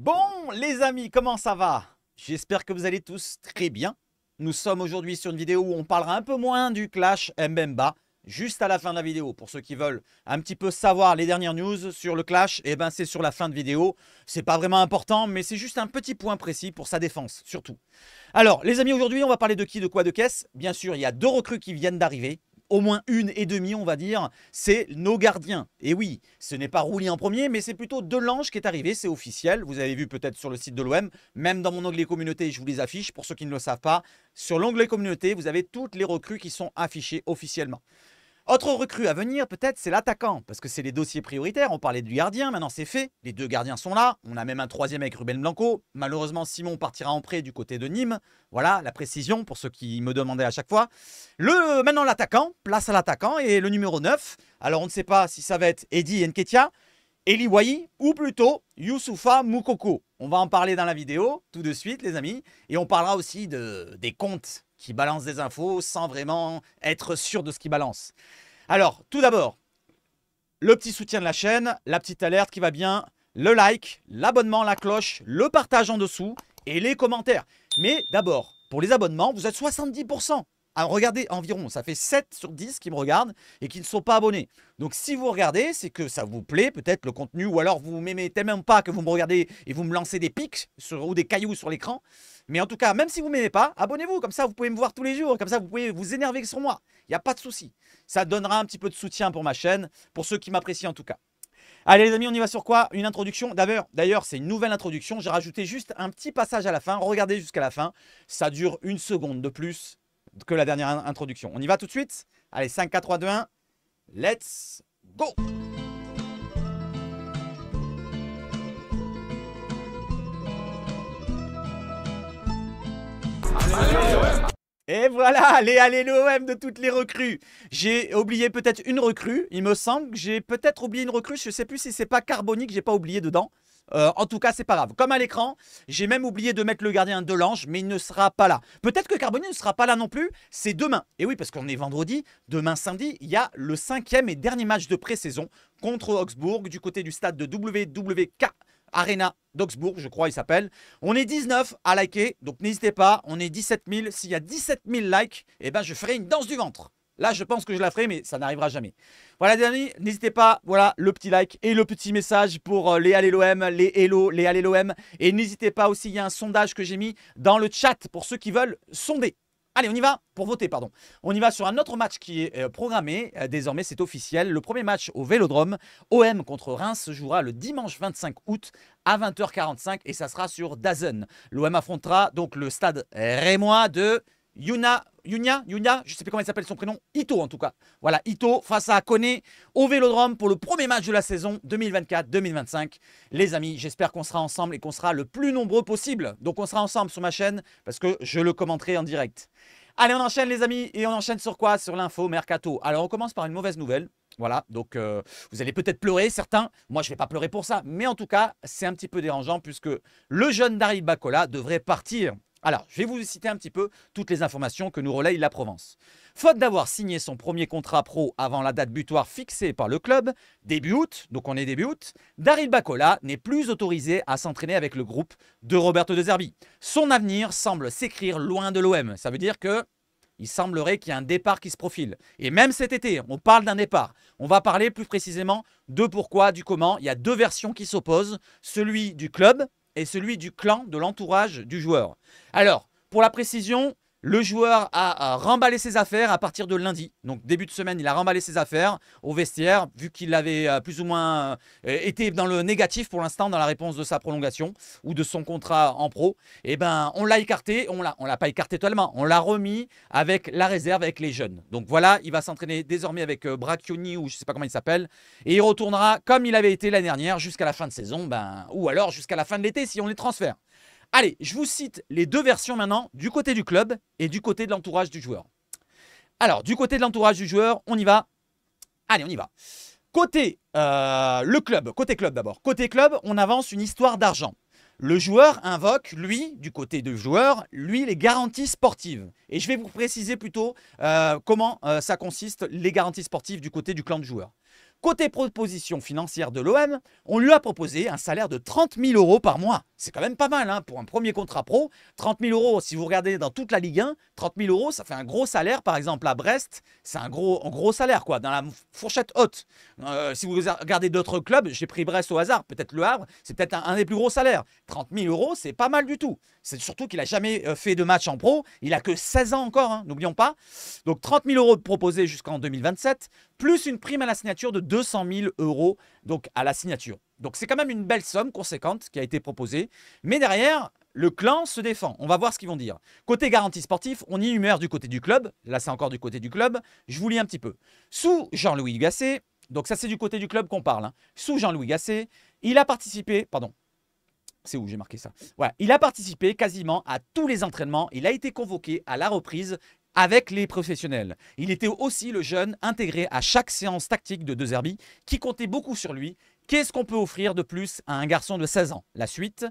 Bon, les amis, comment ça va? J'espère que vous allez tous très bien. Nous sommes aujourd'hui sur une vidéo où on parlera un peu moins du Clash Mbemba, juste à la fin de la vidéo. Pour ceux qui veulent un petit peu savoir les dernières news sur le Clash, eh ben c'est sur la fin de vidéo. C'est pas vraiment important, mais c'est juste un petit point précis pour sa défense, surtout. Alors, les amis, aujourd'hui, on va parler de qui, de quoi, de qu'est-ce. Bien sûr, il y a deux recrues qui viennent d'arriver. Au moins une et demie, on va dire, c'est nos gardiens. Et oui, ce n'est pas Rouli en premier, mais c'est plutôt Delange qui est arrivé, c'est officiel. Vous avez vu peut-être sur le site de l'OM, même dans mon onglet communauté, je vous les affiche. Pour ceux qui ne le savent pas, sur l'onglet communauté, vous avez toutes les recrues qui sont affichées officiellement. Autre recrue à venir, peut-être, c'est l'attaquant, parce que c'est les dossiers prioritaires. On parlait du gardien, maintenant c'est fait. Les deux gardiens sont là. On a même un troisième avec Ruben Blanco. Malheureusement, Simon partira en prêt du côté de Nîmes. Voilà, la précision pour ceux qui me demandaient à chaque fois. Maintenant, l'attaquant, place à l'attaquant, et le numéro 9. Alors, on ne sait pas si ça va être Eddie Nketiah, Eli Wahi ou plutôt Youssoufa Moukoko. On va en parler dans la vidéo, tout de suite, les amis. Et on parlera aussi des comptes qui balancent des infos sans vraiment être sûr de ce qu'ils balancent. Alors, tout d'abord, le petit soutien de la chaîne, la petite alerte qui va bien, le like, l'abonnement, la cloche, le partage en dessous et les commentaires. Mais d'abord, pour les abonnements, vous êtes 70%. Alors, regardez environ, ça fait 7 sur 10 qui me regardent et qui ne sont pas abonnés. Donc si vous regardez, c'est que ça vous plaît, peut-être le contenu, ou alors vous m'aimez tellement pas que vous me regardez et vous me lancez des pics ou des cailloux sur l'écran. Mais en tout cas, même si vous ne m'aimez pas, abonnez-vous, comme ça vous pouvez me voir tous les jours, comme ça vous pouvez vous énerver sur moi. Il n'y a pas de souci. Ça donnera un petit peu de soutien pour ma chaîne, pour ceux qui m'apprécient en tout cas. Allez les amis, on y va sur quoi? Une introduction. D'ailleurs, c'est une nouvelle introduction. J'ai rajouté juste un petit passage à la fin. Regardez jusqu'à la fin. Ça dure une seconde de plus que la dernière introduction. On y va tout de suite? Allez, 5, 4, 3, 2, 1. Let's go! Et voilà, allez l'OM de toutes les recrues. J'ai oublié peut-être une recrue. Il me semble que j'ai peut-être oublié une recrue. Je ne sais plus si c'est pas Carboni que j'ai pas oublié dedans. En tout cas, c'est pas grave. Comme à l'écran, j'ai même oublié de mettre le gardien Delange, mais il ne sera pas là. Peut-être que Carboni ne sera pas là non plus. C'est demain. Et oui, parce qu'on est vendredi. Demain, samedi, il y a le 5e et dernier match de pré-saison contre Augsbourg du côté du stade de WWK Arena d'Augsbourg, je crois il s'appelle. On est 19 à liker, donc n'hésitez pas. On est 17 000. S'il y a 17 000 likes, eh ben, je ferai une danse du ventre. Là, je pense que je la ferai, mais ça n'arrivera jamais. Voilà, les amis, n'hésitez pas. Voilà, le petit like et le petit message pour les Allez l'OM, les Hello, les Allez l'OM. Et n'hésitez pas aussi, il y a un sondage que j'ai mis dans le chat pour ceux qui veulent sonder. Allez, on y va pour voter, pardon. On y va sur un autre match qui est programmé. Désormais, c'est officiel. Le premier match au Vélodrome, OM contre Reims, se jouera le dimanche 25 août à 20h45 et ça sera sur DAZN. L'OM affrontera donc le stade rémois de Yunia, je ne sais plus comment il s'appelle son prénom, Ito en tout cas. Voilà, Ito face à Koné au Vélodrome pour le premier match de la saison 2024-2025. Les amis, j'espère qu'on sera ensemble et qu'on sera le plus nombreux possible. Donc on sera ensemble sur ma chaîne parce que je le commenterai en direct. Allez, on enchaîne les amis et on enchaîne sur quoi? Sur l'info mercato. Alors on commence par une mauvaise nouvelle. Voilà, donc vous allez peut-être pleurer, certains. Moi, je ne vais pas pleurer pour ça. Mais en tout cas, c'est un petit peu dérangeant puisque le jeune Daryl Bacola devrait partir. Alors, je vais vous citer un petit peu toutes les informations que nous relaye la Provence. Faute d'avoir signé son premier contrat pro avant la date butoir fixée par le club, début août, donc on est début août, Daryl Bacola n'est plus autorisé à s'entraîner avec le groupe de Roberto De Zerbi. Son avenir semble s'écrire loin de l'OM. Ça veut dire que il semblerait qu'il y ait un départ qui se profile. Et même cet été, on parle d'un départ. On va parler plus précisément de pourquoi, du comment. Il y a deux versions qui s'opposent, celui du club et celui du clan, de l'entourage du joueur. Alors, pour la précision, le joueur a remballé ses affaires à partir de lundi. Donc, début de semaine, il a remballé ses affaires au vestiaire, vu qu'il avait plus ou moins été dans le négatif pour l'instant dans la réponse de sa prolongation ou de son contrat en pro. Et ben, on l'a écarté, on l'a pas écarté totalement, on l'a remis avec la réserve, avec les jeunes. Donc voilà, il va s'entraîner désormais avec Bracchioni ou je ne sais pas comment il s'appelle. Et il retournera comme il avait été l'année dernière jusqu'à la fin de saison, ou alors jusqu'à la fin de l'été si on les transfère. Allez, je vous cite les deux versions maintenant, du côté du club et du côté de l'entourage du joueur. Alors, du côté de l'entourage du joueur, on y va. Allez, on y va. Côté le club, côté club d'abord. Côté club, on avance une histoire d'argent. Le joueur invoque, lui, du côté du joueur, lui, les garanties sportives. Et je vais vous préciser plutôt comment ça consiste, les garanties sportives du côté du clan du joueur. Côté proposition financière de l'OM, on lui a proposé un salaire de 30 000 euros par mois. C'est quand même pas mal hein, pour un premier contrat pro. 30 000 euros, si vous regardez dans toute la Ligue 1, 30 000 euros, ça fait un gros salaire. Par exemple, à Brest, c'est un gros salaire, quoi, dans la fourchette haute. Si vous regardez d'autres clubs, j'ai pris Brest au hasard, peut-être Le Havre, c'est peut-être un des plus gros salaires. 30 000 euros, c'est pas mal du tout. C'est surtout qu'il n'a jamais fait de match en pro. Il a que 16 ans encore, hein, n'oublions pas. Donc 30 000 euros proposés jusqu'en 2027, plus une prime à la signature de 200 000 euros donc à la signature. Donc c'est quand même une belle somme conséquente qui a été proposée. Mais derrière, le clan se défend. On va voir ce qu'ils vont dire. Côté garantie sportif, on y humeur du côté du club. Là, c'est encore du côté du club. Je vous lis un petit peu. Sous Jean-Louis Gasset, donc ça c'est du côté du club qu'on parle. Hein. Sous Jean-Louis Gasset, il a participé, pardon, c'est où j'ai marqué ça. Ouais, il a participé quasiment à tous les entraînements. Il a été convoqué à la reprise avec les professionnels. Il était aussi le jeune intégré à chaque séance tactique de De Zerbi qui comptait beaucoup sur lui. Qu'est-ce qu'on peut offrir de plus à un garçon de 16 ans? La suite,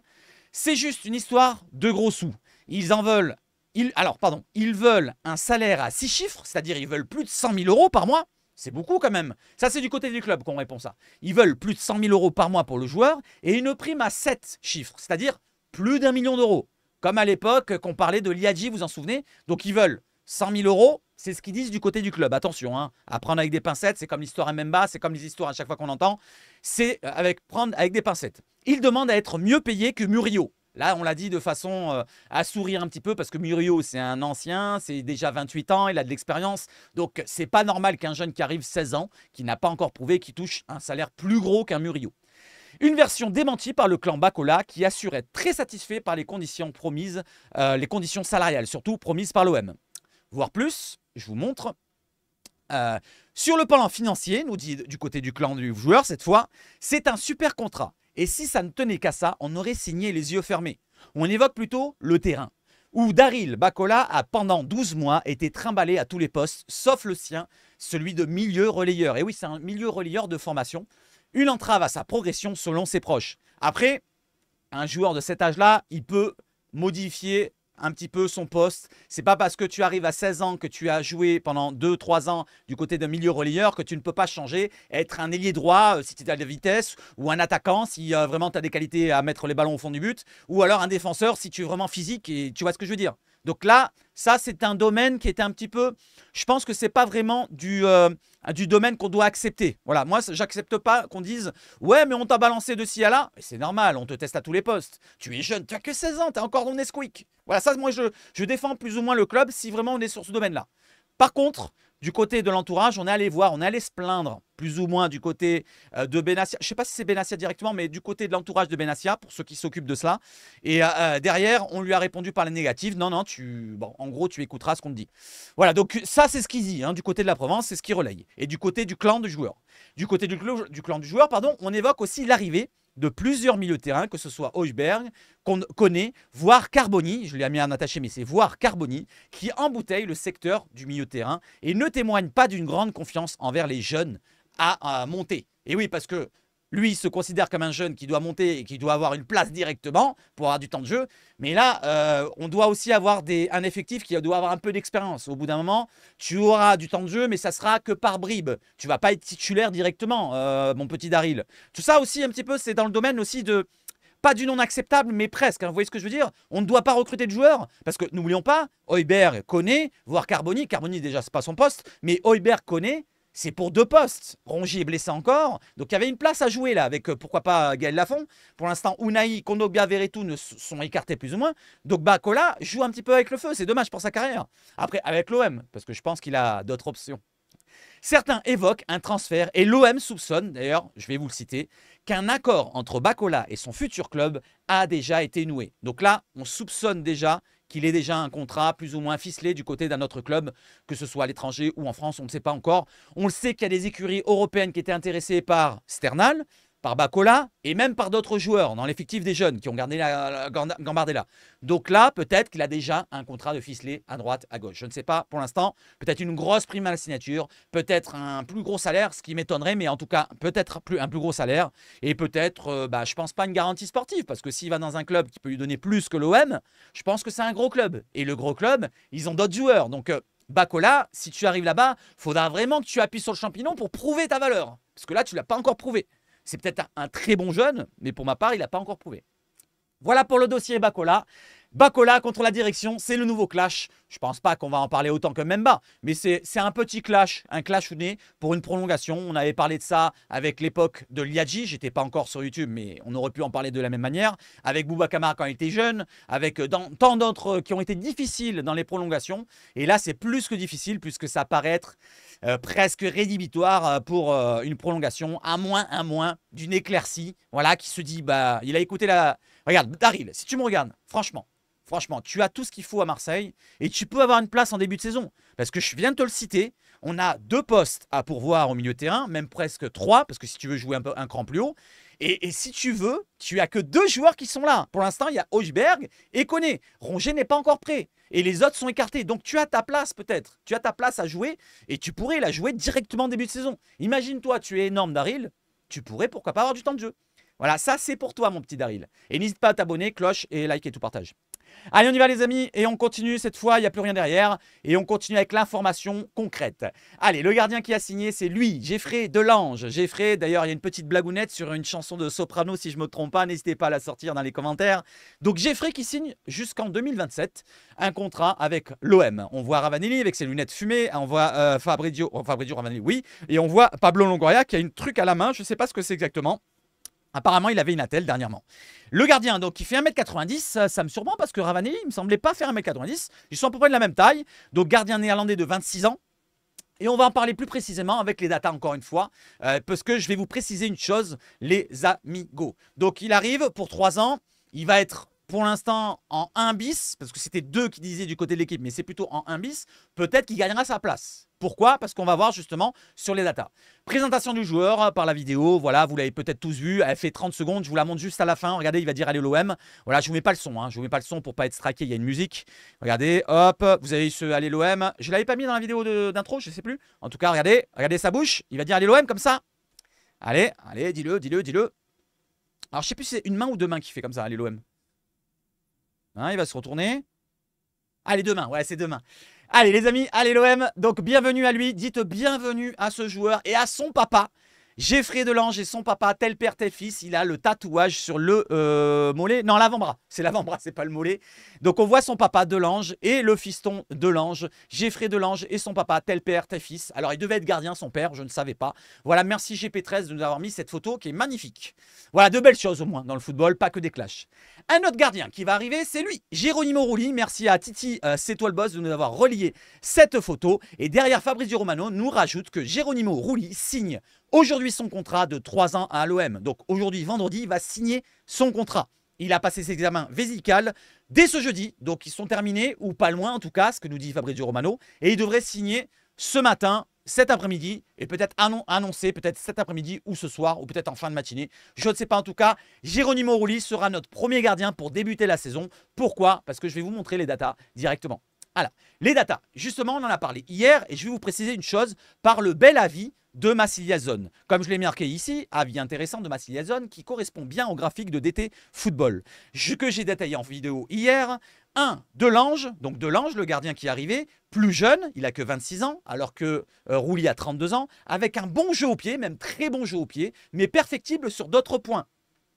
c'est juste une histoire de gros sous. Ils veulent un salaire à 6 chiffres, c'est-à-dire ils veulent plus de 100 000 euros par mois. C'est beaucoup quand même. Ça, c'est du côté du club qu'on répond ça. Ils veulent plus de 100 000 euros par mois pour le joueur et une prime à 7 chiffres, c'est-à-dire plus d'1 million d'euros. Comme à l'époque qu'on parlait de Liadji, vous en souvenez? Donc ils veulent 100 000 euros, c'est ce qu'ils disent du côté du club. Attention, hein, à prendre avec des pincettes, c'est comme l'histoire Mbemba, c'est comme les histoires à chaque fois qu'on entend. C'est prendre avec des pincettes. Ils demandent à être mieux payés que Murillo. Là, on l'a dit de façon à sourire un petit peu parce que Murillo, c'est un ancien, c'est déjà 28 ans, il a de l'expérience. Donc, c'est pas normal qu'un jeune qui arrive 16 ans, qui n'a pas encore prouvé, qui touche un salaire plus gros qu'un Murillo. Une version démentie par le clan Bacola qui assure être très satisfait par les conditions promises, les conditions salariales, surtout promises par l'OM. Voire plus, je vous montre. Sur le plan financier, nous dit du côté du clan du joueur cette fois, c'est un super contrat. Et si ça ne tenait qu'à ça, on aurait signé les yeux fermés. On évoque plutôt le terrain, où Daryl Bacola a pendant 12 mois été trimballé à tous les postes, sauf le sien, celui de milieu relayeur. Et oui, c'est un milieu relayeur de formation. Une entrave à sa progression selon ses proches. Après, un joueur de cet âge-là, il peut modifier un petit peu son poste. C'est pas parce que tu arrives à 16 ans que tu as joué pendant 2-3 ans du côté d'un milieu relayeur que tu ne peux pas changer, être un ailier droit si tu as de la vitesse, ou un attaquant si vraiment tu as des qualités à mettre les ballons au fond du but, ou alors un défenseur si tu es vraiment physique et tu vois ce que je veux dire. Donc là, ça c'est un domaine qui était un petit peu, je pense que c'est pas vraiment du domaine qu'on doit accepter. Voilà, moi j'accepte pas qu'on dise ouais mais on t'a balancé de ci à là. C'est normal, on te teste à tous les postes. Tu es jeune, tu as que 16 ans, tu es encore dans Nesquik. Voilà, ça moi je défends plus ou moins le club si vraiment on est sur ce domaine-là. Par contre, du côté de l'entourage, on est allé voir, on est allé se plaindre plus ou moins du côté de Benassia. Je ne sais pas si c'est Benassia directement, mais du côté de l'entourage de Benassia, pour ceux qui s'occupent de cela. Et derrière, on lui a répondu par la négative. Non, non, en gros, tu écouteras ce qu'on te dit. Voilà, donc ça, c'est ce qu'il dit. Hein, du côté de la Provence, c'est ce qu'il relaye. Et du côté du clan du joueur. Du côté du clan du joueur, pardon, on évoque aussi l'arrivée de plusieurs milieux de terrain, que ce soit Højbjerg, qu'on connaît, voire Carboni, je l'ai mis en attaché, mais c'est voire Carboni, qui embouteille le secteur du milieu de terrain et ne témoigne pas d'une grande confiance envers les jeunes à monter. Et oui, parce que lui, il se considère comme un jeune qui doit monter et qui doit avoir une place directement pour avoir du temps de jeu. Mais là, on doit aussi avoir un effectif qui doit avoir un peu d'expérience. Au bout d'un moment, tu auras du temps de jeu, mais ça sera que par bribes. Tu ne vas pas être titulaire directement, mon petit Daryl. Tout ça aussi, un petit peu, c'est dans le domaine aussi de... Pas du non acceptable, mais presque. Hein, vous voyez ce que je veux dire? On ne doit pas recruter de joueurs. Parce que, n'oublions pas, Højbjerg connaît, voire Carboni. Carboni, déjà, c'est pas son poste. Mais Højbjerg connaît. C'est pour 2 postes. Rongier est blessé encore. Donc, il y avait une place à jouer là avec, pourquoi pas, Gaël Lafont. Pour l'instant, Unai, Kondogbia, Veretout ne sont écartés plus ou moins. Donc, Bacola joue un petit peu avec le feu. C'est dommage pour sa carrière. Après, avec l'OM, parce que je pense qu'il a d'autres options. Certains évoquent un transfert et l'OM soupçonne, d'ailleurs, je vais vous le citer, qu'un accord entre Bacola et son futur club a déjà été noué. Donc là, on soupçonne déjà qu'il ait déjà un contrat plus ou moins ficelé du côté d'un autre club, que ce soit à l'étranger ou en France, on ne sait pas encore. On le sait qu'il y a des écuries européennes qui étaient intéressées par Sternal, par Bacola et même par d'autres joueurs dans l'effectif des jeunes qui ont gardé Gambardella. Donc là, peut-être qu'il a déjà un contrat de ficelé à droite, à gauche. Je ne sais pas pour l'instant. Peut-être une grosse prime à la signature, peut-être un plus gros salaire, ce qui m'étonnerait, mais en tout cas, peut-être un plus gros salaire. Et peut-être, je ne pense pas une garantie sportive, parce que s'il va dans un club qui peut lui donner plus que l'OM, je pense que c'est un gros club. Et le gros club, ils ont d'autres joueurs. Donc, Bacola, si tu arrives là-bas, il faudra vraiment que tu appuies sur le champignon pour prouver ta valeur. Parce que là, tu ne l'as pas encore prouvé. C'est peut-être un très bon jeune, mais pour ma part, il n'a pas encore prouvé. Voilà pour le dossier Bacola. Bacola contre la direction, c'est le nouveau clash. Je pense pas qu'on va en parler autant que Memba, mais c'est un petit clash, un clash né pour une prolongation. On avait parlé de ça avec l'époque de Liadji, j'étais pas encore sur YouTube, mais on aurait pu en parler de la même manière. Avec Bouba Kamara quand il était jeune, avec tant d'autres qui ont été difficiles dans les prolongations. Et là, c'est plus que difficile puisque ça paraît être presque rédhibitoire pour une prolongation, à moins d'une éclaircie. Voilà, qui se dit, bah, il a écouté la... Regarde, Daryl, si tu me regardes, franchement, tu as tout ce qu'il faut à Marseille et tu peux avoir une place en début de saison. Parce que je viens de te le citer, on a 2 postes à pourvoir au milieu de terrain, même presque 3, parce que si tu veux jouer un cran plus haut. Et si tu veux, tu as que 2 joueurs qui sont là. Pour l'instant, il y a Hochberg et Koné. Rongier n'est pas encore prêt. Et les autres sont écartés. Donc tu as ta place peut-être. Tu as ta place à jouer et tu pourrais la jouer directement en début de saison. Imagine-toi, tu es énorme Daryl, tu pourrais pourquoi pas avoir du temps de jeu. Voilà, ça c'est pour toi mon petit Daryl. Et n'hésite pas à t'abonner, cloche et like et tout partage. Allez, on y va les amis, et on continue cette fois, il n'y a plus rien derrière, et on continue avec l'information concrète. Allez, le gardien qui a signé, c'est lui, Geoffrey Delange. Geoffrey, d'ailleurs, il y a une petite blagounette sur une chanson de Soprano, si je ne me trompe pas, n'hésitez pas à la sortir dans les commentaires. Donc Geoffrey qui signe jusqu'en 2027 un contrat avec l'OM. On voit Ravanelli avec ses lunettes fumées, on voit Fabrizio Ravanelli, oui, et on voit Pablo Longoria qui a une truc à la main, je ne sais pas ce que c'est exactement. Apparemment, il avait une attelle dernièrement. Le gardien, donc, il fait 1m90. Ça me surprend parce que Ravanelli, il me semblait pas faire 1m90. Ils sont à peu près de la même taille. Donc, gardien néerlandais de 26 ans. Et on va en parler plus précisément avec les datas encore une fois. Parce que je vais vous préciser une chose, les amigos. Donc, il arrive pour 3 ans. Il va être pour l'instant en 1 bis. Parce que c'était 2 qui disaient du côté de l'équipe. Mais c'est plutôt en 1 bis. Peut-être qu'il gagnera sa place. Pourquoi? Parce qu'on va voir justement sur les datas. Présentation du joueur par la vidéo, voilà, vous l'avez peut-être tous vu, elle fait 30 secondes, je vous la montre juste à la fin. Regardez, il va dire allez l'OM. Voilà, je vous mets pas le son, je vous mets pas le son pour pas être straqué, il y a une musique. Regardez, hop, vous avez ce allez l'OM. Je l'avais pas mis dans la vidéo d'intro, je sais plus. En tout cas, regardez sa bouche, il va dire allez l'OM comme ça. Allez, dis-le. Alors je sais plus si c'est une main ou 2 mains qui fait comme ça, allez l'OM. Hein, il va se retourner. Allez, 2 mains, ouais, c'est 2 mains. Allez les amis, allez l'OM, donc bienvenue à lui, dites bienvenue à ce joueur et à son papa. Geoffrey Delange et son papa, tel père, tel fils, il a le tatouage sur le mollet, non l'avant-bras, c'est l'avant-bras, c'est pas le mollet. Donc on voit son papa Delange et le fiston Delange, Geoffrey Delange et son papa, tel père, tel fils. Alors il devait être gardien son père, je ne savais pas. Voilà, merci GP13 de nous avoir mis cette photo qui est magnifique. Voilà, de belles choses au moins dans le football, pas que des clashs. Un autre gardien qui va arriver, c'est lui, Geronimo Rulli. Merci à Titi, c'est toi le boss, de nous avoir relié cette photo. Et derrière Fabrizio Romano nous rajoute que Geronimo Rulli signe aujourd'hui son contrat de 3 ans à l'OM. Donc aujourd'hui, vendredi, il va signer son contrat. Il a passé ses examens vésicales dès ce jeudi. Donc ils sont terminés, ou pas loin en tout cas, ce que nous dit Fabrizio Romano. Et il devrait signer ce matin, cet après-midi, et peut-être annoncer, peut-être cet après-midi ou ce soir, ou peut-être en fin de matinée. Je ne sais pas en tout cas. Geronimo Rulli sera notre premier gardien pour débuter la saison. Pourquoi? Parce que je vais vous montrer les datas directement. Alors, les datas, justement, on en a parlé hier, et je vais vous préciser une chose par le bel avis de Massilia Zone. Comme je l'ai marqué ici, avis intéressant de Massilia Zone qui correspond bien au graphique de DT Football. Que j'ai détaillé en vidéo hier. Delange, donc Delange, le gardien qui est arrivé, plus jeune, il a que 26 ans, alors que Rulli a 32 ans, avec un bon jeu au pied, même très bon jeu au pied, mais perfectible sur d'autres points.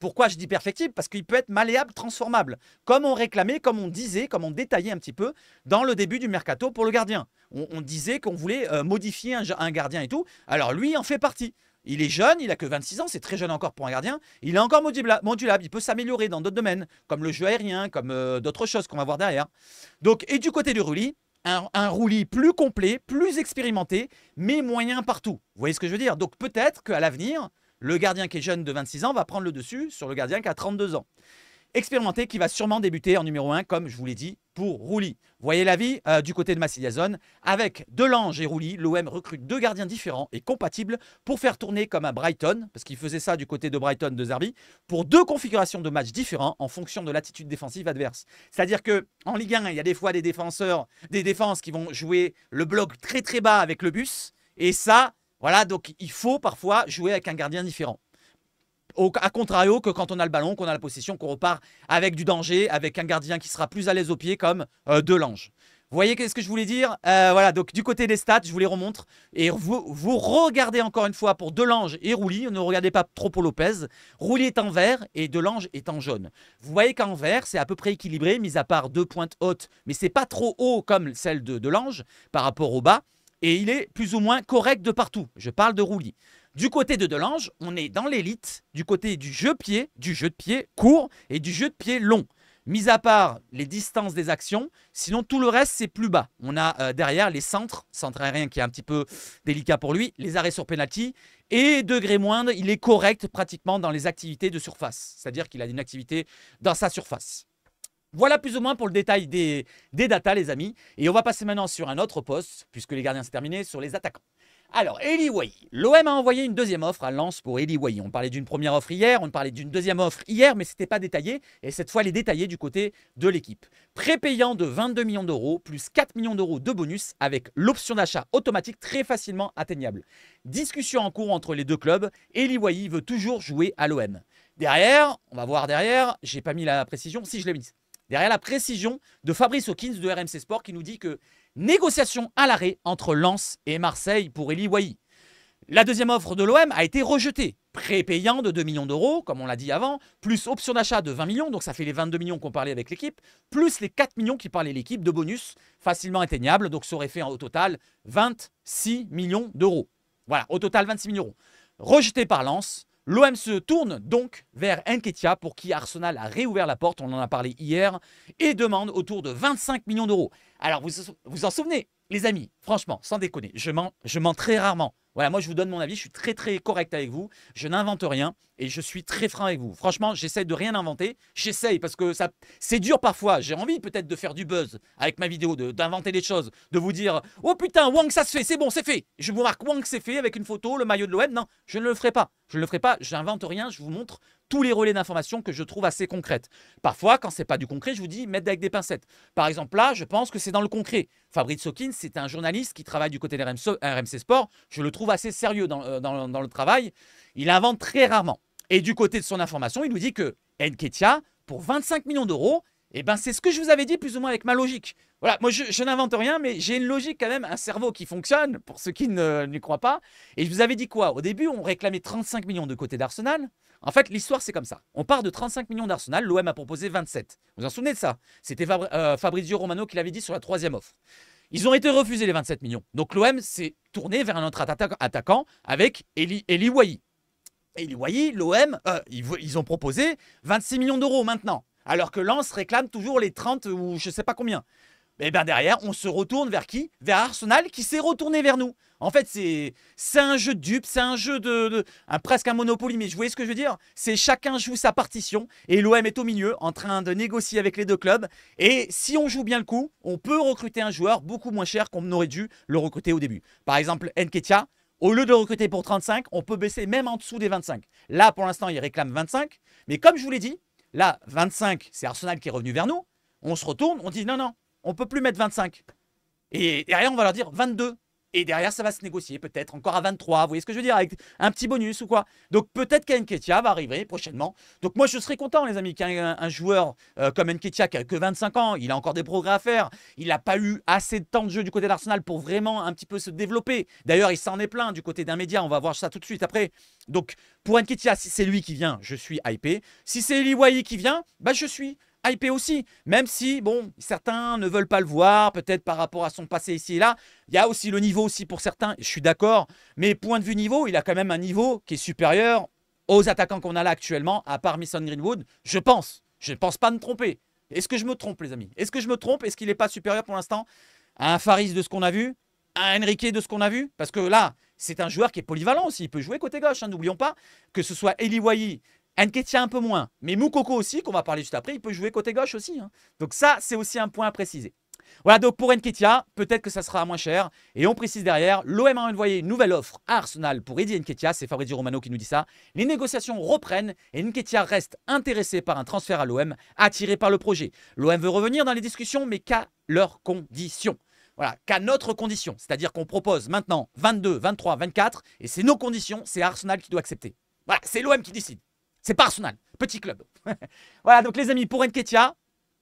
Pourquoi je dis perfectible? Parce qu'il peut être malléable, transformable. Comme on réclamait, comme on disait, comme on détaillait un petit peu dans le début du mercato pour le gardien. On disait qu'on voulait modifier un gardien et tout. Alors lui en fait partie. Il est jeune, il a que 26 ans, c'est très jeune encore pour un gardien. Il est encore modulable, il peut s'améliorer dans d'autres domaines, comme le jeu aérien, comme d'autres choses qu'on va voir derrière. Donc, et du côté du Rulli, un Rulli plus complet, plus expérimenté, mais moyen partout. Vous voyez ce que je veux dire? Donc peut-être qu'à l'avenir, le gardien qui est jeune de 26 ans va prendre le dessus sur le gardien qui a 32 ans. Expérimenté, qui va sûrement débuter en numéro 1, comme je vous l'ai dit, pour Rulli. Voyez l'avis du côté de Massilia Zone. Avec Delange et Rulli, l'OM recrute 2 gardiens différents et compatibles pour faire tourner comme à Brighton, parce qu'il faisait ça du côté de Brighton de Zerbi, pour 2 configurations de matchs différents en fonction de l'attitude défensive adverse. C'est-à-dire qu'en Ligue 1, il y a des fois des défenses qui vont jouer le bloc très très bas avec le bus, et ça... Voilà, donc il faut parfois jouer avec un gardien différent. A contrario que quand on a le ballon, qu'on a la possession, qu'on repart avec du danger, avec un gardien qui sera plus à l'aise au pied comme Delange. Vous voyez ce que je voulais dire? Voilà, donc du côté des stats, je vous les remontre. Et vous regardez encore une fois pour Delange et Rouly. Ne regardez pas trop pour Lopez. Rouly est en vert et Delange est en jaune. Vous voyez qu'en vert, c'est à peu près équilibré, mis à part 2 pointes hautes. Mais c'est pas trop haut comme celle de Delange par rapport au bas. Et il est plus ou moins correct de partout. Je parle de Rouly. Du côté de Delange, on est dans l'élite, du côté du jeu de pied court et du jeu de pied long. Mis à part les distances des actions, sinon tout le reste c'est plus bas. On a derrière les centres aériens qui est un petit peu délicat pour lui, les arrêts sur penalty et degré moindre, il est correct pratiquement dans les activités de surface. C'est-à-dire qu'il a une activité dans sa surface. Voilà plus ou moins pour le détail des datas les amis. Et on va passer maintenant sur un autre poste, puisque les gardiens c'est terminé, sur les attaquants. Alors, Eli Wahi. L'OM a envoyé une deuxième offre à Lens pour Eli Wahi. On parlait d'une première offre hier, on parlait d'une deuxième offre hier, mais ce n'était pas détaillé. Et cette fois, elle est détaillée du côté de l'équipe. Prépayant de 22 millions d'euros, plus 4 millions d'euros de bonus, avec l'option d'achat automatique très facilement atteignable. Discussion en cours entre les deux clubs. Eli Wahi veut toujours jouer à l'OM. Derrière, on va voir derrière, j'ai pas mis la précision, si je l'ai mis. Derrière la précision de Fabrice Hawkins de RMC Sport qui nous dit que négociation à l'arrêt entre Lens et Marseille pour Eli Wahi. La deuxième offre de l'OM a été rejetée. Prépayant de 2 millions d'euros, comme on l'a dit avant, plus option d'achat de 20 millions, donc ça fait les 22 millions qu'on parlait avec l'équipe, plus les 4 millions qui parlait l'équipe de bonus, facilement atteignable, donc ça aurait fait au total 26 millions d'euros. Voilà, au total 26 millions d'euros. Rejeté par Lens. L'OM se tourne donc vers Nketiah pour qui Arsenal a réouvert la porte, on en a parlé hier, et demande autour de 25 millions d'euros. Alors vous vous en souvenez, les amis, franchement, sans déconner, je mens très rarement. Voilà, moi je vous donne mon avis, je suis très correct avec vous, je n'invente rien et je suis très franc avec vous. Franchement, j'essaie de rien inventer, j'essaye parce que c'est dur parfois, j'ai envie peut-être de faire du buzz avec ma vidéo, d'inventer des choses, de vous dire « Oh putain, Wang ça se fait, c'est bon, c'est fait !» Je vous marque Wang c'est fait avec une photo, le maillot de l'OM, non, je ne le ferai pas. Je ne le ferai pas, j'invente rien, je vous montre tous les relais d'informations que je trouve assez concrètes. Parfois, quand ce n'est pas du concret, je vous dis mettre avec des pincettes. Par exemple, là, je pense que c'est dans le concret. Fabrice Hawkins, c'est un journaliste qui travaille du côté de RMC Sport. Je le trouve assez sérieux dans le travail. Il invente très rarement. Et du côté de son information, il nous dit que Nketiah, pour 25 millions d'euros, eh ben, c'est ce que je vous avais dit plus ou moins avec ma logique. Voilà, moi je n'invente rien, mais j'ai une logique quand même, un cerveau qui fonctionne, pour ceux qui n'y croient pas. Et je vous avais dit quoi? Au début, on réclamait 35 millions de côté d'Arsenal. En fait, l'histoire, c'est comme ça. On part de 35 millions d'Arsenal, l'OM a proposé 27. Vous vous en souvenez de ça? C'était Fabrizio Romano qui l'avait dit sur la troisième offre. Ils ont été refusés les 27 millions. Donc l'OM s'est tourné vers un autre attaquant avec Eli Wahi. Eli Wahi, l'OM, ils ont proposé 26 millions d'euros maintenant. Alors que Lens réclame toujours les 30 ou je ne sais pas combien. Et bien derrière, on se retourne vers qui? Vers Arsenal qui s'est retourné vers nous. En fait, c'est un jeu de dupes, c'est un jeu presque un Monopoly, mais vous voyez ce que je veux dire? C'est chacun joue sa partition et l'OM est au milieu en train de négocier avec les deux clubs. Et si on joue bien le coup, on peut recruter un joueur beaucoup moins cher qu'on aurait dû le recruter au début. Par exemple, Nketiah, au lieu de le recruter pour 35, on peut baisser même en dessous des 25. Là, pour l'instant, il réclame 25. Mais comme je vous l'ai dit, là, 25, c'est Arsenal qui est revenu vers nous. On se retourne, on dit non, on ne peut plus mettre 25. Et derrière, on va leur dire 22. Et derrière, ça va se négocier peut-être encore à 23. Vous voyez ce que je veux dire? Avec un petit bonus ou quoi. Donc peut-être qu'Nketiah va arriver prochainement. Donc moi, je serais content, les amis, qu'un joueur comme Nketiah qui a que 25 ans, il a encore des progrès à faire. Il n'a pas eu assez de temps de jeu du côté d'Arsenal pour vraiment un petit peu se développer. D'ailleurs, il s'en est plein du côté d'un média. On va voir ça tout de suite après. Donc pour Nketiah, si c'est lui qui vient, je suis hypé. Si c'est Eli Wahi qui vient, bah, je suis hypé aussi, même si, bon, certains ne veulent pas le voir, peut-être par rapport à son passé ici et là. Il y a aussi le niveau aussi pour certains, je suis d'accord, mais point de vue niveau, il a quand même un niveau qui est supérieur aux attaquants qu'on a là actuellement, à part Mason Greenwood, je pense pas me tromper. Est-ce que je me trompe, les amis? Est-ce que je me trompe? Est-ce qu'il n'est pas supérieur pour l'instant à un Faris de ce qu'on a vu, à un Enrique de ce qu'on a vu? Parce que là, c'est un joueur qui est polyvalent aussi, il peut jouer côté gauche, hein, n'oublions pas que ce soit Eli Wahi, Nketiah un peu moins, mais Moukoko aussi, qu'on va parler juste après, il peut jouer côté gauche aussi. Hein. Donc ça, c'est aussi un point à préciser. Voilà, donc pour Nketiah, peut-être que ça sera moins cher. Et on précise derrière, l'OM a envoyé une nouvelle offre à Arsenal pour Eddie Nketiah, c'est Fabrizio Romano qui nous dit ça. Les négociations reprennent et Nketiah reste intéressé par un transfert à l'OM, attiré par le projet. L'OM veut revenir dans les discussions, mais qu'à leurs conditions. Voilà, qu'à notre condition. C'est-à-dire qu'on propose maintenant 22, 23, 24, et c'est nos conditions, c'est Arsenal qui doit accepter. Voilà, c'est l'OM qui décide. C'est pas Arsenal, petit club. Voilà, donc les amis, pour Nketiah,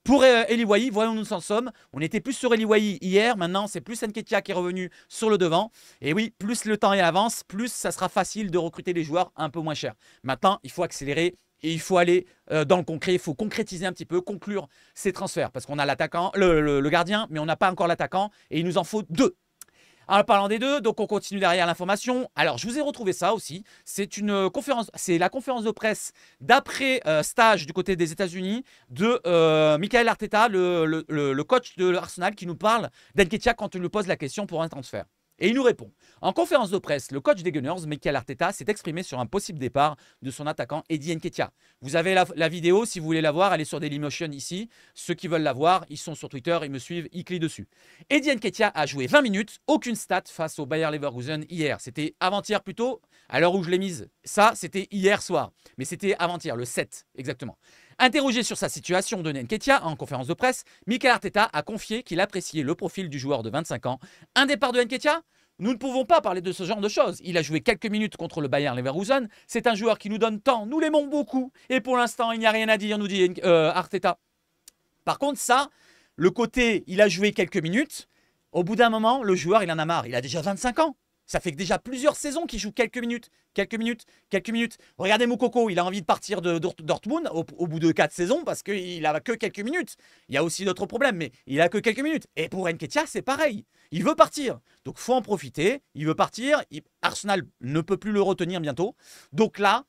Pour Eli Wahi, voyons où nous en sommes. On était plus sur Eli Wahi hier, maintenant c'est plus Nketiah qui est revenu sur le devant. Et oui, plus le temps avance, plus ça sera facile de recruter des joueurs un peu moins chers. Maintenant, il faut accélérer et il faut aller dans le concret, il faut concrétiser un petit peu, conclure ces transferts. Parce qu'on a l'attaquant, le gardien, mais on n'a pas encore l'attaquant et il nous en faut 2. En parlant des 2, donc on continue derrière l'information. Alors, je vous ai retrouvé ça aussi. C'est une conférence, c'est la conférence de presse d'après stage du côté des États-Unis de Michael Arteta, le coach de l'Arsenal, qui nous parle d'Nketiah quand on lui pose la question pour un transfert. Et il nous répond. En conférence de presse, le coach des Gunners, Michael Arteta, s'est exprimé sur un possible départ de son attaquant Eddie Nketiah. Vous avez la vidéo, si vous voulez la voir, elle est sur Dailymotion ici. Ceux qui veulent la voir, ils sont sur Twitter, ils me suivent, ils cliquent dessus. Eddie Nketiah a joué 20 minutes, aucune stat face au Bayer Leverkusen hier. C'était avant-hier plutôt, à l'heure où je l'ai mise. Ça, c'était hier soir, mais c'était avant-hier, le 7 exactement. Interrogé sur sa situation de Nketiah en conférence de presse, Michael Arteta a confié qu'il appréciait le profil du joueur de 25 ans. Un départ de Nketiah ? Nous ne pouvons pas parler de ce genre de choses. Il a joué quelques minutes contre le Bayer Leverkusen. C'est un joueur qui nous donne tant, nous l'aimons beaucoup. Et pour l'instant, il n'y a rien à dire, nous dit Arteta. Par contre, ça, le côté, il a joué quelques minutes. Au bout d'un moment, le joueur, il en a marre. Il a déjà 25 ans. Ça fait déjà plusieurs saisons qu'il joue quelques minutes. Regardez Moukoko, il a envie de partir de Dortmund au bout de 4 saisons parce qu'il n'a que quelques minutes. Il y a aussi d'autres problèmes, mais il a que quelques minutes. Et pour Nketiah, c'est pareil. Il veut partir. Donc, il faut en profiter. Il veut partir. Arsenal ne peut plus le retenir bientôt. Donc là,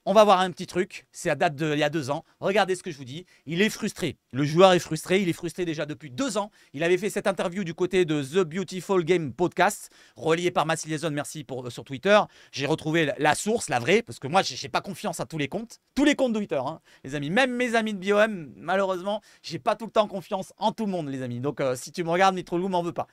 on va voir un petit truc, c'est à date d'il y a 2 ans. Regardez ce que je vous dis. Il est frustré. Le joueur est frustré. Il est frustré déjà depuis 2 ans. Il avait fait cette interview du côté de The Beautiful Game Podcast, relié par Massy Liaison, merci sur Twitter. J'ai retrouvé la source, la vraie, parce que moi, je n'ai pas confiance à tous les comptes. Tous les comptes de Twitter, hein, les amis. Même mes amis de BioM, malheureusement, je n'ai pas tout le temps confiance en tout le monde, les amis. Donc, si tu me regardes, Nitrolou m'en veut pas.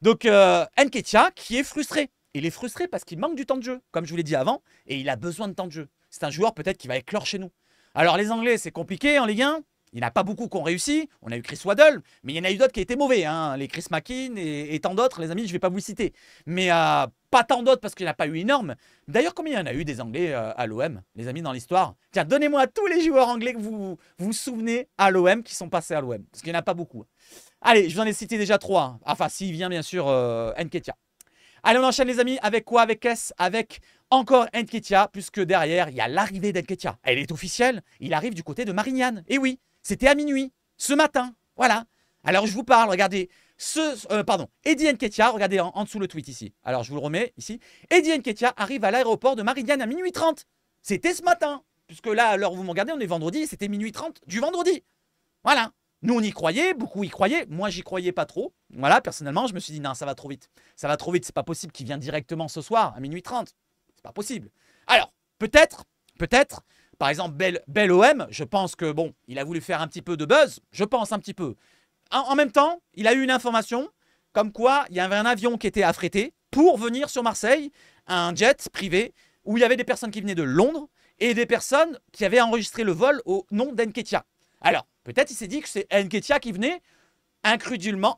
Donc, Nketiah, qui est frustré. Il est frustré parce qu'il manque du temps de jeu, comme je vous l'ai dit avant, et il a besoin de temps de jeu. C'est un joueur peut-être qui va éclore chez nous. Alors les Anglais, c'est compliqué en Ligue 1. Il n'y en a pas beaucoup qui ont réussi. On a eu Chris Waddle, mais il y en a eu d'autres qui étaient mauvais. Hein. Les Chris McKean et tant d'autres, les amis, je ne vais pas vous citer. Mais pas tant d'autres parce qu'il n'y en a pas eu énorme. D'ailleurs, combien il y en a eu des Anglais à l'OM, les amis, dans l'histoire? Tiens, donnez-moi tous les joueurs anglais que vous vous souvenez à l'OM qui sont passés à l'OM. Parce qu'il n'y en a pas beaucoup. Allez, je vous en ai cité déjà 3. Hein. Enfin, s'il vient, bien sûr, Nketiah. Allez, on enchaîne les amis, avec quoi? Avec S, avec encore Nketiah, puisque derrière, il y a l'arrivée d'Nketiah. Elle est officielle, il arrive du côté de Marignane. Et oui, c'était à minuit, ce matin, voilà. Alors je vous parle, regardez, Eddie Nketiah, regardez en dessous le tweet ici. Alors je vous le remets ici. Eddie Nketiah arrive à l'aéroport de Marignane à minuit 30. C'était ce matin, puisque là, à l'heure où vous me regardez, on est vendredi, c'était minuit 30 du vendredi. Voilà. Nous, on y croyait, beaucoup y croyaient. Moi, j'y croyais pas trop. Voilà, personnellement, je me suis dit, non, ça va trop vite. Ça va trop vite, c'est pas possible qu'il vienne directement ce soir, à minuit 30. C'est pas possible. Alors, peut-être, par exemple, Bel OM, je pense que, bon, il a voulu faire un petit peu de buzz. Je pense un petit peu. En même temps, il a eu une information comme quoi il y avait un avion qui était affrété pour venir sur Marseille, un jet privé, où il y avait des personnes qui venaient de Londres et des personnes qui avaient enregistré le vol au nom d'Nketiah. Alors, peut-être il s'est dit que c'est Nketiah qui venait incrédulement,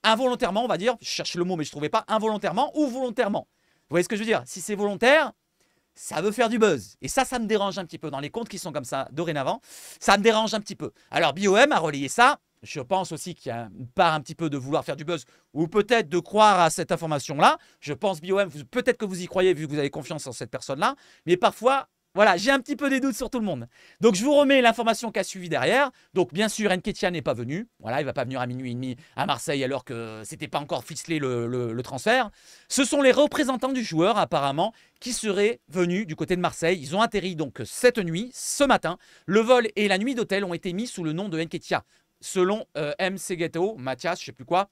involontairement, on va dire. Je cherche le mot, mais je ne trouvais pas involontairement ou volontairement. Vous voyez ce que je veux dire? Si c'est volontaire, ça veut faire du buzz. Et ça me dérange un petit peu. Dans les comptes qui sont comme ça dorénavant, ça me dérange un petit peu. Alors, BioM a relayé ça. Je pense aussi qu'il y a une part un petit peu de vouloir faire du buzz ou peut-être de croire à cette information-là. Je pense BioM, peut-être que vous y croyez vu que vous avez confiance en cette personne-là. Mais parfois, voilà, j'ai un petit peu des doutes sur tout le monde. Donc, je vous remets l'information qui a suivi derrière. Donc, bien sûr, Nketiah n'est pas venu. Voilà, il ne va pas venir à minuit et demi à Marseille alors que ce n'était pas encore ficelé le transfert. Ce sont les représentants du joueur, apparemment, qui seraient venus du côté de Marseille. Ils ont atterri donc cette nuit, ce matin. Le vol et la nuit d'hôtel ont été mis sous le nom de Nketiah. Selon M. Segeto, Mathias, je ne sais plus quoi.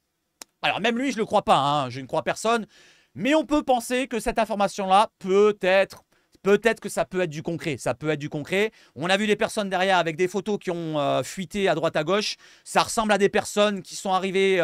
Alors, même lui, je ne le crois pas. Hein, je ne crois personne. Mais on peut penser que cette information-là Peut-être que ça peut être du concret. Ça peut être du concret. On a vu des personnes derrière avec des photos qui ont fuité à droite à gauche. Ça ressemble à des personnes qui sont arrivées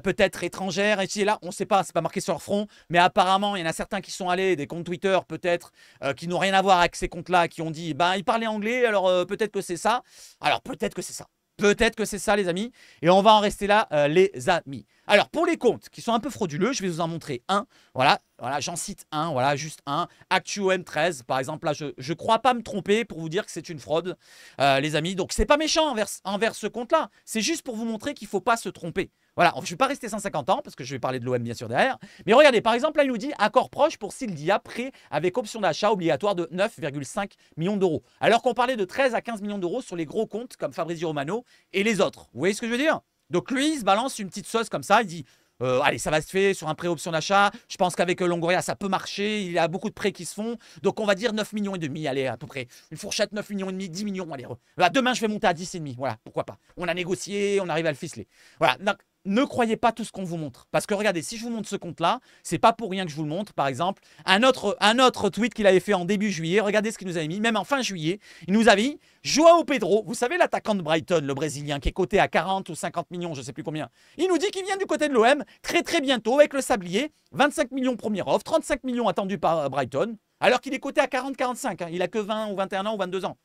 peut-être étrangères. Ici et là, on ne sait pas. C'est pas marqué sur leur front. Mais apparemment, il y en a certains qui sont allés, des comptes Twitter peut-être, qui n'ont rien à voir avec ces comptes-là, qui ont dit, ben, ils parlaient anglais, alors peut-être que c'est ça. Alors peut-être que c'est ça. Peut-être que c'est ça, les amis. Et on va en rester là, les amis. Alors, pour les comptes qui sont un peu frauduleux, je vais vous en montrer un. Voilà, j'en cite un, voilà, juste un. ActuOM13, par exemple, là, je ne crois pas me tromper pour vous dire que c'est une fraude, les amis. Donc, c'est pas méchant envers ce compte-là. C'est juste pour vous montrer qu'il ne faut pas se tromper. Voilà, je ne vais pas rester 150 ans parce que je vais parler de l'OM bien sûr derrière. Mais regardez, par exemple, là, il nous dit accord proche pour Sildia, prêt avec option d'achat obligatoire de 9,5 millions d'euros. Alors qu'on parlait de 13 à 15 millions d'euros sur les gros comptes comme Fabrizio Romano et les autres. Vous voyez ce que je veux dire? Donc lui, il se balance une petite sauce comme ça. Il dit allez, ça va se faire sur un prêt option d'achat. Je pense qu'avec Longoria, ça peut marcher. Il y a beaucoup de prêts qui se font. Donc on va dire 9 millions et demi. Allez, à peu près. Une fourchette 9 millions et demi, 10 millions. Allez, demain, je vais monter à 10 et demi. Voilà, pourquoi pas. On a négocié, on arrive à le ficeler. Voilà. Donc, ne croyez pas tout ce qu'on vous montre. Parce que regardez, si je vous montre ce compte-là, c'est pas pour rien que je vous le montre. Par exemple, un autre tweet qu'il avait fait en début juillet, regardez ce qu'il nous avait mis, même en fin juillet, il nous avait mis João Pedro, vous savez l'attaquant de Brighton, le Brésilien, qui est coté à 40 ou 50 millions, je sais plus combien. Il nous dit qu'il vient du côté de l'OM très très bientôt avec le Sablier, 25 millions première offre, 35 millions attendus par Brighton, alors qu'il est coté à 40-45, hein. Il a que 20 ou 21 ans ou 22 ans.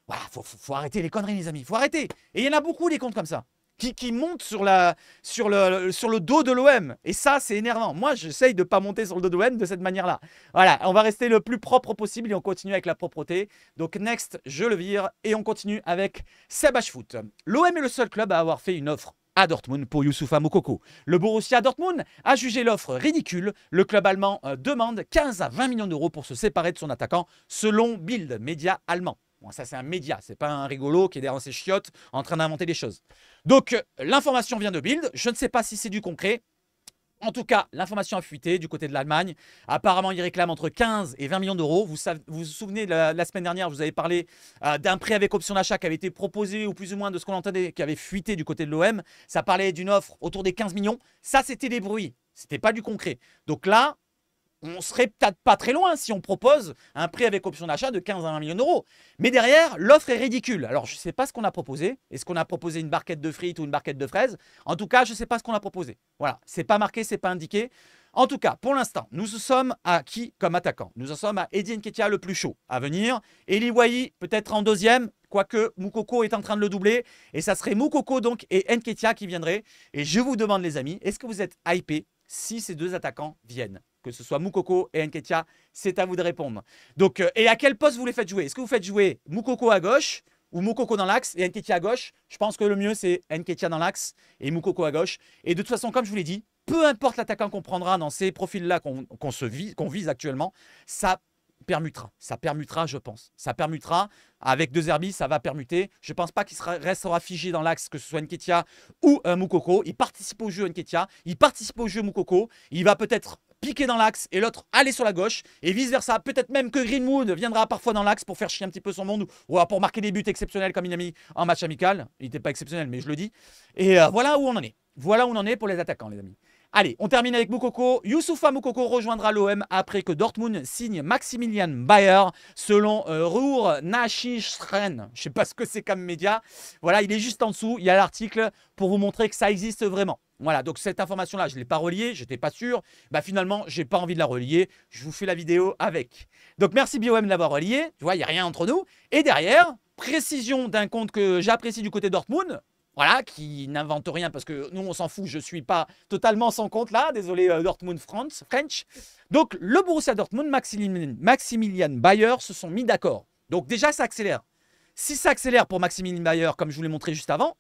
Voilà, faut arrêter les conneries les amis, faut arrêter. Et il y en a beaucoup des comptes comme ça. Qui monte sur le dos de l'OM. Et ça, c'est énervant. Moi, j'essaye de ne pas monter sur le dos de l'OM de cette manière-là. Voilà, on va rester le plus propre possible et on continue avec la propreté. Donc, next, je le vire et on continue avec Seb Foot. L'OM est le seul club à avoir fait une offre à Dortmund pour Youssoufa Moukoko. Le Borussia Dortmund a jugé l'offre ridicule. Le club allemand demande 15 à 20 millions d'euros pour se séparer de son attaquant, selon Bild, média allemand. Bon, ça, c'est un média, c'est pas un rigolo qui est derrière ses chiottes en train d'inventer des choses. Donc, l'information vient de Bild. Je ne sais pas si c'est du concret. En tout cas, l'information a fuité du côté de l'Allemagne. Apparemment, il réclame entre 15 et 20 millions d'euros. Vous vous souvenez, la semaine dernière, je vous avais parlé d'un prêt avec option d'achat qui avait été proposé, ou plus ou moins de ce qu'on entendait, qui avait fuité du côté de l'OM. Ça parlait d'une offre autour des 15 millions. Ça, c'était des bruits. C'était pas du concret. Donc là, on serait peut-être pas très loin si on propose un prêt avec option d'achat de 15 à 20 millions d'euros. Mais derrière, l'offre est ridicule. Alors, je ne sais pas ce qu'on a proposé. Est-ce qu'on a proposé une barquette de frites ou une barquette de fraises? En tout cas, je ne sais pas ce qu'on a proposé. Voilà, c'est pas marqué, c'est pas indiqué. En tout cas, pour l'instant, nous sommes à qui comme attaquant? Nous en sommes à Eddie Nketiah, le plus chaud à venir. Eli Wahi, peut-être en deuxième, quoique Moukoko est en train de le doubler. Et ça serait Moukoko donc et Nketiah qui viendraient. Et je vous demande, les amis, est-ce que vous êtes hypés si ces deux attaquants viennent? Que ce soit Moukoko et Nketiah, c'est à vous de répondre. Donc, et à quel poste vous les faites jouer? Est-ce que vous faites jouer Moukoko à gauche ou Moukoko dans l'axe et Nketiah à gauche? Je pense que le mieux, c'est Nketiah dans l'axe et Moukoko à gauche. Et de toute façon, comme je vous l'ai dit, peu importe l'attaquant qu'on prendra dans ces profils-là qu'on vise actuellement, ça permutera, je pense. Ça permutera. Avec deux Zerbi, ça va permuter. Je ne pense pas qu'il restera figé dans l'axe, que ce soit Nketiah ou Moukoko. Il participe au jeu Nketiah, il participe au jeu Moukoko. Il va peut-être piquer dans l'axe et l'autre aller sur la gauche et vice versa. Peut-être même que Greenwood viendra parfois dans l'axe pour faire chier un petit peu son monde ou pour marquer des buts exceptionnels comme il a mis en match amical. Il n'était pas exceptionnel, mais je le dis. Et voilà où on en est. Voilà où on en est pour les attaquants, les amis. Allez, on termine avec Moukoko. Youssoufa Moukoko rejoindra l'OM après que Dortmund signe Maximilian Bayer, selon Ruhr Nachrichten. Je ne sais pas ce que c'est comme média. Voilà, il est juste en dessous. Il y a l'article pour vous montrer que ça existe vraiment. Voilà, donc cette information-là, je ne l'ai pas reliée, je n'étais pas sûr. Bah finalement, je n'ai pas envie de la relier. Je vous fais la vidéo avec. Donc merci BioM de l'avoir relié. Tu vois, il n'y a rien entre nous. Et derrière, précision d'un compte que j'apprécie du côté Dortmund. Voilà, qui n'invente rien parce que nous, on s'en fout. Je ne suis pas totalement sans compte là. Désolé, Dortmund French. Donc, le Borussia Dortmund, Maximilian Bayer se sont mis d'accord. Donc, déjà, ça accélère. Si ça accélère pour Maximilian Bayer, comme je vous l'ai montré juste avant,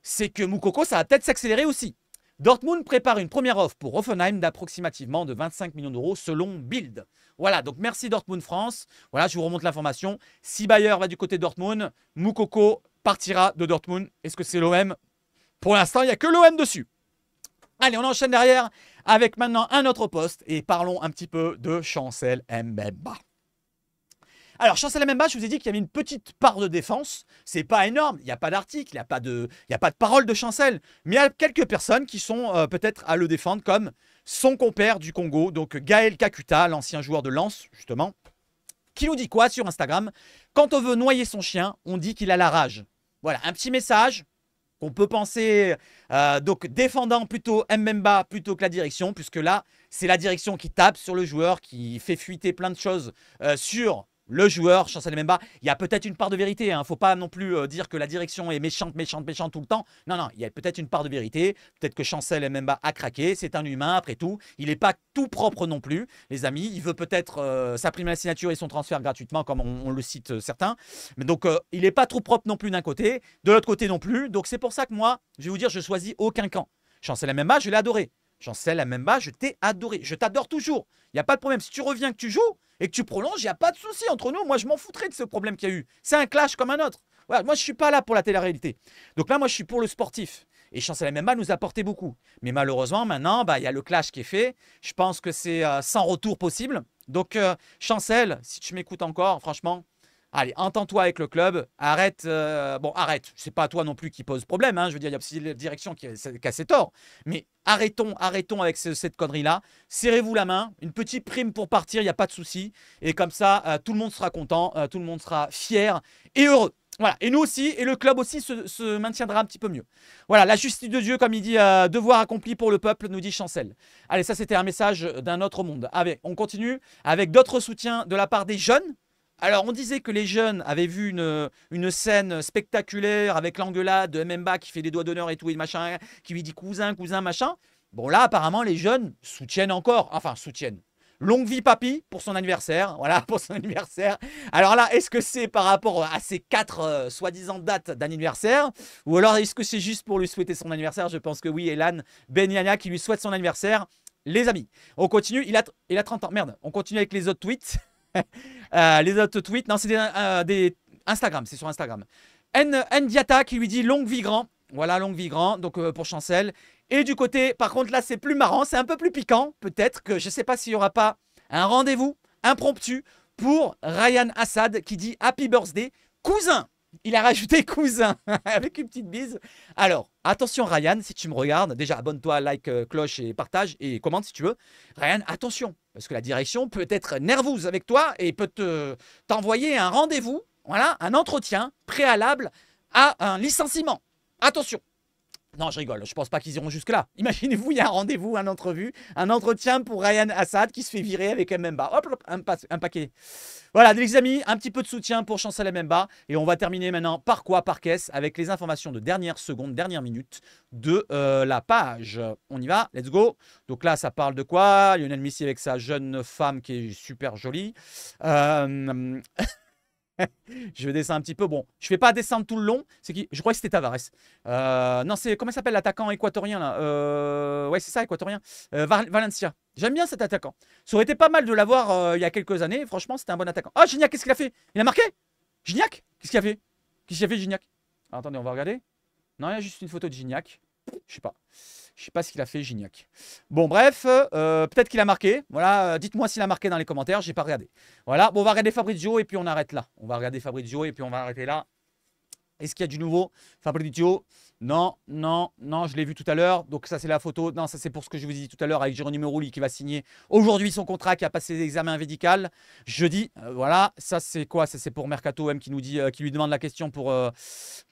c'est que Moukoko, ça va peut-être s'accélérer aussi. Dortmund prépare une première offre pour Hoffenheim d'approximativement de 25 millions d'euros selon Bild. Voilà, donc merci Dortmund France. Voilà, je vous remonte l'information. Si Bayer va du côté de Dortmund, Moukoko partira de Dortmund. Est-ce que c'est l'OM? Pour l'instant, il n'y a que l'OM dessus. Allez, on enchaîne derrière avec maintenant un autre poste et parlons un petit peu de Chancel Mbemba. Alors, Chancel Mbemba, je vous ai dit qu'il y avait une petite part de défense. C'est pas énorme, il n'y a pas d'article, il n'y a pas de parole de Chancel. Mais il y a quelques personnes qui sont peut-être à le défendre, comme son compère du Congo, donc Gaël Kakuta, l'ancien joueur de Lens, justement, qui nous dit quoi sur Instagram? Quand on veut noyer son chien, on dit qu'il a la rage. Voilà, un petit message qu'on peut penser, donc défendant plutôt Mbemba plutôt que la direction, puisque là, c'est la direction qui tape sur le joueur, qui fait fuiter plein de choses sur le joueur, Chancel Mbemba, il y a peut-être une part de vérité. Hein. Faut pas non plus dire que la direction est méchante tout le temps. Non, non, il y a peut-être une part de vérité. Peut-être que Chancel Mbemba a craqué. C'est un humain après tout. Il n'est pas tout propre non plus, les amis. Il veut peut-être s'imprimer la signature et son transfert gratuitement, comme on le cite certains. Mais donc, il n'est pas trop propre non plus d'un côté, de l'autre côté non plus. Donc, c'est pour ça que moi, je vais vous dire, je choisis aucun camp. Chancel Mbemba, je l'ai adoré. Chancel Mbemba, je t'ai adoré. Je t'adore toujours. Il n'y a pas de problème. Si tu reviens, que tu joues et que tu prolonges, il n'y a pas de souci entre nous. Moi, je m'en foutrais de ce problème qu'il y a eu. C'est un clash comme un autre. Voilà, moi, je ne suis pas là pour la télé-réalité. Donc là, moi, je suis pour le sportif. Et Chancel Mbemba nous a apporté beaucoup. Mais malheureusement, maintenant, il y a le clash qui est fait. Je pense que c'est sans retour possible. Donc, Chancel, si tu m'écoutes encore, franchement, allez, entends-toi avec le club, arrête, bon, arrête, c'est pas toi non plus qui pose problème, hein, je veux dire, il y a aussi la direction qui a ses torts, mais arrêtons avec cette connerie-là, serrez-vous la main, une petite prime pour partir, il n'y a pas de souci, et comme ça, tout le monde sera content, tout le monde sera fier et heureux. Voilà, et nous aussi, et le club aussi se maintiendra un petit peu mieux. Voilà, la justice de Dieu, comme il dit, devoir accompli pour le peuple, nous dit Chancel. Allez, ça c'était un message d'un autre monde. Allez, on continue avec d'autres soutiens de la part des jeunes. Alors, on disait que les jeunes avaient vu une scène spectaculaire avec l'engueulade de Mbemba qui fait des doigts d'honneur et tout, et machin, qui lui dit cousin, cousin, machin. Bon, là, apparemment, les jeunes soutiennent encore. Enfin, soutiennent. Longue vie, papy, pour son anniversaire. Voilà, pour son anniversaire. Alors là, est-ce que c'est par rapport à ces 4 soi-disant dates d'anniversaire? Ou alors, est-ce que c'est juste pour lui souhaiter son anniversaire? Je pense que oui, Elan Benyania qui lui souhaite son anniversaire. Les amis, on continue. Il a 30 ans. Merde, on continue avec les autres tweets. Les autres tweets, non, c'est des Instagram, c'est sur Instagram. Ndiata qui lui dit longue vie grand. Voilà, longue vie grand, donc pour Chancel. Et du côté, par contre, là, c'est plus marrant, c'est un peu plus piquant. Peut-être que je ne sais pas s'il n'y aura pas un rendez-vous impromptu pour Ryan Assad qui dit Happy Birthday, cousin. Il a rajouté cousin avec une petite bise. Alors, attention Ryan, si tu me regardes, déjà abonne-toi, like, cloche et partage et commente si tu veux. Ryan, attention, parce que la direction peut être nerveuse avec toi et peut t'envoyer un rendez-vous, voilà, un entretien préalable à un licenciement. Attention. Non, je rigole, je pense pas qu'ils iront jusque-là. Imaginez-vous, il y a un rendez-vous, un entrevue, un entretien pour Ryan Assad qui se fait virer avec Mbemba. Hop, hop, un paquet. Voilà, les amis, un petit peu de soutien pour Chancel Mbemba. Et on va terminer maintenant par quoi? Par caisse, avec les informations de dernière seconde, dernière minute de la page. On y va, let's go. Donc là, ça parle de quoi? Lionel Messi avec sa jeune femme qui est super jolie. Je vais descendre un petit peu. Bon, je ne vais pas descendre tout le long. C'est qui? Je crois que c'était Tavares. Non, c'est comment s'appelle l'attaquant équatorien là? Ouais, c'est ça, équatorien. Valencia. J'aime bien cet attaquant. Ça aurait été pas mal de l'avoir il y a quelques années. Franchement, c'était un bon attaquant. Ah, Gignac, qu'est-ce qu'il a fait? Il a marqué? Gignac? Qu'est-ce qu'il a fait? Qu'est-ce qu'il a fait, Gignac? Alors, attendez, on va regarder. Non, il y a juste une photo de Gignac. Je sais pas. Je sais pas ce qu'il a fait, Gignac. Bon, bref, peut-être qu'il a marqué. Voilà, dites-moi s'il a marqué dans les commentaires. J'ai pas regardé. Voilà, bon, on va regarder Fabrizio et puis on arrête là. On va regarder Fabrizio et puis on va arrêter là. Est-ce qu'il y a du nouveau? Fabrizio? Non, non, non, je l'ai vu tout à l'heure. Donc ça, c'est la photo. Non, ça, c'est pour ce que je vous ai dit tout à l'heure avec Geronimo Rulli qui va signer aujourd'hui son contrat, qui a passé l'examen médical jeudi. Voilà, ça, c'est quoi? Ça, c'est pour Mercato M qui nous dit, qui lui demande la question pour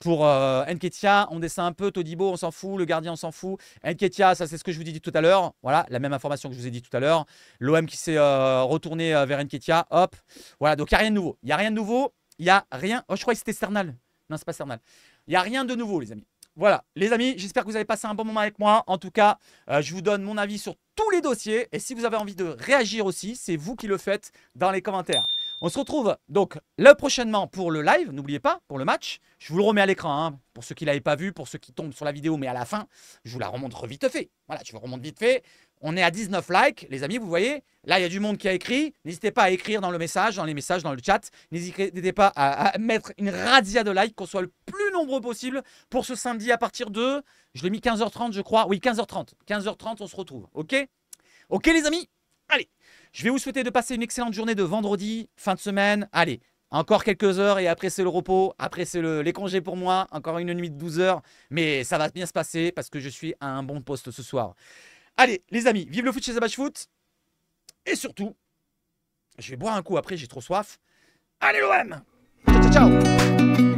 Nketiah. On descend un peu. Todibo, on s'en fout. Le gardien, on s'en fout. Nketiah, ça, c'est ce que je vous ai dit tout à l'heure. Voilà, la même information que je vous ai dit tout à l'heure. L'OM qui s'est retourné vers Nketiah. Hop. Voilà, donc il n'y a rien de nouveau. Il n'y a rien de nouveau. Il n'y a rien. Oh, je crois que c'était Sternal. Non, c'est pas Sternal. Il n'y a rien de nouveau, les amis. Voilà, les amis, j'espère que vous avez passé un bon moment avec moi. En tout cas, je vous donne mon avis sur tous les dossiers. Et si vous avez envie de réagir aussi, c'est vous qui le faites dans les commentaires. On se retrouve donc là prochainement pour le live, n'oubliez pas, pour le match. Je vous le remets à l'écran, hein, pour ceux qui ne l'avaient pas vu, pour ceux qui tombent sur la vidéo, mais à la fin, je vous la remonte vite fait. Voilà, je vous remonte vite fait. On est à 19 likes, les amis, vous voyez. Là, il y a du monde qui a écrit. N'hésitez pas à écrire dans le message, dans les messages, dans le chat. N'hésitez pas à mettre une razzia de likes, qu'on soit le plus nombreux possible pour ce samedi à partir de... Je l'ai mis 15h30, je crois. Oui, 15h30. 15h30, on se retrouve. OK? OK, les amis? Allez, je vais vous souhaiter de passer une excellente journée de vendredi, fin de semaine. Allez, encore quelques heures et après, c'est le repos. Après, c'est les congés pour moi. Encore une nuit de 12 heures. Mais ça va bien se passer parce que je suis à un bon poste ce soir. Allez, les amis, vive le foot chez Zabash Foot. Et surtout, je vais boire un coup après, j'ai trop soif. Allez l'OM! Ciao, ciao, ciao!